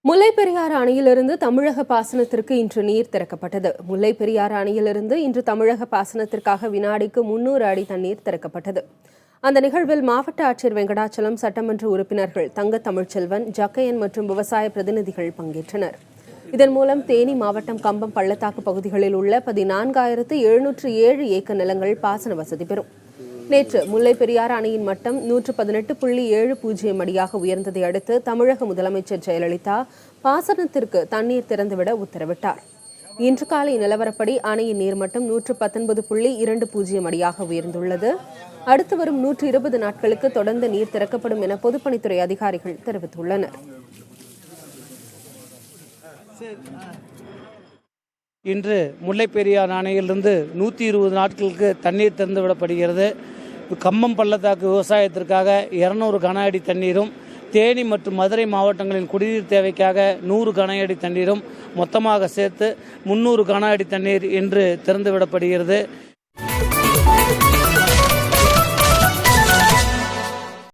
முல்லை பெரியாறு அணையிலிருந்து தமிழக பாசனத்திற்கு இன்று நீர் திறக்கப்பட்டது. முல்லை பெரியாறு அணையிலிருந்து இன்று தமிழக பாசனத்திற்காக வினாடிக்கு 300 அடி தண்ணீர் திறக்கப்பட்டது. அந்த நிகழ்வில் மாவட்ட ஆட்சியர் வெங்கடாச்சலம், சட்டமன்ற உறுப்பினர்கள் தங்க தமிழ்ச்செல்வன், ஜக்கையன் மற்றும் விவசாய பிரதிநிதிகள் பங்கேற்றனர். இதன் மூலம் தேனி மாவட்டம் கம்பம் பள்ளத்தாக்கு பகுதிகளில் உள்ள 14,707 ஏக்கர் நிலங்கள் பாசன வசதி பெறும். நேற்று முல்லை பெரியாறு அணையின் மட்டம் 118.70 அடியாக உயர்ந்ததை அடுத்து தமிழக முதலமைச்சர் ஜெயலலிதா பாசனத்திற்கு தண்ணீர் திறந்துவிட உத்தரவிட்டார். இன்று காலை நிலவரப்படி அணையின் நீர்மட்டம் 119.20 அடியாக உயர்ந்துள்ளது. அடுத்து வரும் 120 நாட்களுக்கு தொடர்ந்து நீர் திறக்கப்படும் என பொதுப்பணித்துறை அதிகாரிகள் தெரிவித்துள்ளனர். இன்று முல்லை பெரியாறு அணையிலிருந்து 120 நாட்களுக்கு தண்ணீர் திறந்துவிடப்படுகிறது. கம்பம் பள்ளத்தாக்கு விவசாயத்திற்காக 200 கன அடி தண்ணீரும், தேனி மற்றும் மதுரை மாவட்டங்களின் குடிநீர் தேவைக்காக 100 கன அடி தண்ணீரும் மொத்தமாக சேர்த்து 300 கன அடி தண்ணீர் இன்று திறந்துவிடப்படுகிறது.